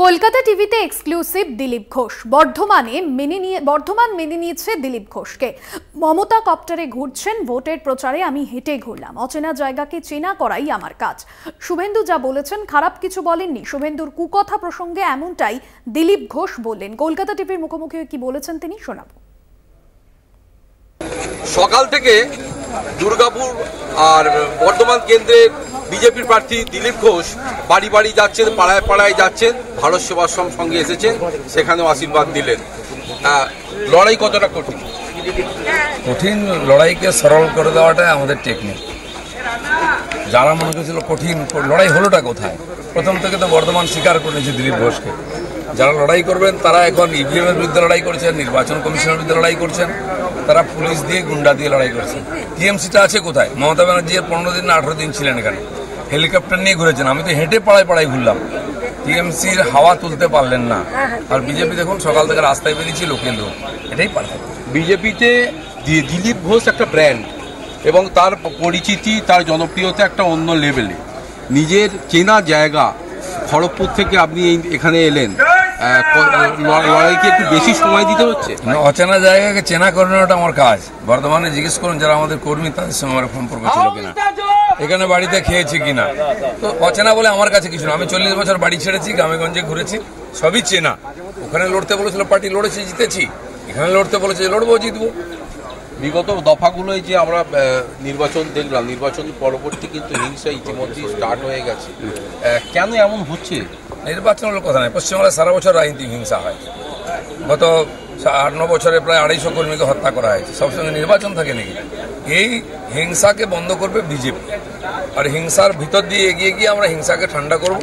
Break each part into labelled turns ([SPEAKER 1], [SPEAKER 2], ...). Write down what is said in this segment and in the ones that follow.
[SPEAKER 1] কলকাতা টিভিতে এক্সক্লুসিভ দিলীপ ঘোষ। বর্ধমান মেনে নিয়েছে দিলীপ ঘোষকে। মমতা কপ্টারে ঘুরছেন, ভোটের প্রচারে আমি হেঁটে ঘুরলাম, অচেনা জায়গাকে চেনা করাই আমার কাজ। শুভেন্দু যা বলেছেন খারাপ কিছু বলেননি। শুভেন্দুর কুকথা প্রসঙ্গে এমনটাই দিলীপ ঘোষ বললেন। কলকাতা টিভির মুখোমুখি কি বলেছেন তিনি শোনাবো।
[SPEAKER 2] সকাল থেকে দুর্গাপুর আর বর্ধমান কেন্দ্রের বিজেপির প্রার্থী দিলীপ ঘোষ বাড়ি বাড়ি যাচ্ছেন, পাড়ায় পাড়ায় যাচ্ছেন, ভারত সেবাশ্রম সঙ্গে এসেছেন, সেখানেও আশীর্বাদ দিলেন। লড়াই কতটা কঠিন?
[SPEAKER 3] কঠিন লড়াইকে সরল করে দেওয়াটাই আমাদের টেকনিক। যারা মনে করছিল কঠিন লড়াই হলোটা কোথায়, প্রথম থেকে তো বর্ধমান স্বীকার করেছে দিলীপ ঘোষকে। যারা লড়াই করবেন তারা এখন ইভিএমের বিরুদ্ধে লড়াই করছেন, নির্বাচন কমিশনের বিরুদ্ধে লড়াই করছেন, তারা পুলিশ দিয়ে গুন্ডা দিয়ে লড়াই করছেন। টিএমসিটা আছে কোথায়? মমতা ব্যানার্জি 15 দিন না 18 দিন ছিলেন এখানে, হেলিকপ্টার নিয়ে ঘুরেছেন। আমি তো হেঁটে পাড়ায় পাড়ায় ঘুরলাম, টিএমসির হাওয়া তুলতে পারলেন না। আর বিজেপি দেখুন সকাল থেকে রাস্তায় বেরিয়েছি, লোকের লোক, এটাই পারতেন।
[SPEAKER 2] বিজেপিতে দিলীপ ঘোষ একটা ব্র্যান্ড এবং তার পরিচিতি, তার জনপ্রিয়তা একটা অন্য লেভেলে। নিজের চেনা জায়গা খড়গপুর থেকে আপনি এখানে এলেন, লড়াইকে একটু বেশি সময় দিতে হচ্ছে।
[SPEAKER 3] অচেনা জায়গাকে চেনা করানোটা আমার কাজ। বর্ধমানে জিজ্ঞেস করুন যারা আমাদের কর্মী, তাদের সঙ্গে আমার সম্পর্ক ছিল কিনা, এখানে বাড়িতে খেয়েছি কিনা। তো অচেনা বলে আমার কাছে কিছু না। আমি 40 বছর বাড়ি ছেড়েছি, গ্রামেগঞ্জে ঘুরেছি, সবই চেনা। ওখানে লড়তে বলেছিল পার্টি, লড়েছি, জিতেছি। এখানে লড়তে বলেছে, লড়বো, জিতবো।
[SPEAKER 2] বিগত দফাগুলোয় যে আমরা নির্বাচন দেখলাম, নির্বাচন পরবর্তী কিন্তু হিংসা ইতিমধ্যেই স্টার্ট হয়ে গেছে। কেন এমন হচ্ছে?
[SPEAKER 3] নির্বাচন হলো কথা নয়, পশ্চিমবাংলায় সারা বছর রাজনীতিক হিংসা হয়। গত 8-9 বছরে প্রায় 250 কর্মীকে হত্যা করা হয়েছে। সবসঙ্গে নির্বাচন থাকে নাকি? এই হিংসাকে বন্ধ করবে বিজেপি, আর হিংসার ভিতর দিয়ে এগিয়ে গিয়ে আমরা হিংসাকে ঠান্ডা করব,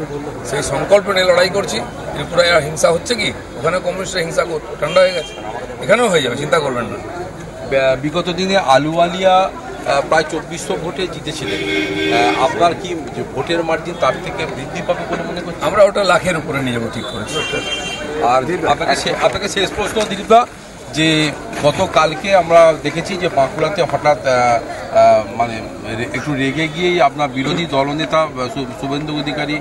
[SPEAKER 3] সেই সংকল্প নিয়ে লড়াই করছি। ত্রিপুরায় আর হিংসা হচ্ছে কি? ওখানে কমিউনিস্টের হিংসা ঠান্ডা হয়ে গেছে, এখানেও হয়ে যাবে, চিন্তা করবেন না।
[SPEAKER 2] বিগত দিনে আলুওয়ালিয়া প্রায় 2400 ভোটে জিতেছিলেন। আপনার কি ভোটের মার্জিন তার থেকে বৃদ্ধি পাবে বলে মনে করছেন?
[SPEAKER 3] আমরা ওটা লাখের উপরে নিয়ে যাবো, ঠিক করেছি।
[SPEAKER 2] আর আপনাকে শেষ প্রশ্ন দিলীপদা, যে গতকালকে আমরা দেখেছি যে বাঁকুড়াতে হঠাৎ মানে একটু রেগে গিয়েই আপনার বিরোধী দলনেতা শুভেন্দু অধিকারী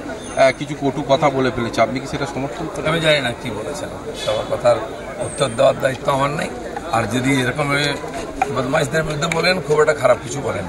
[SPEAKER 2] কিছু কটু কথা বলে ফেলেছে। আপনি কি সেটা সমর্থন করেন?
[SPEAKER 3] আমি জানি না কি বলেছেন, সবার কথার উত্তর দেওয়ার দায়িত্ব আমার নাই। আর যদি এরকম বদমাইশদের বিরুদ্ধে বলেন, খুব একটা খারাপ কিছু বলেন।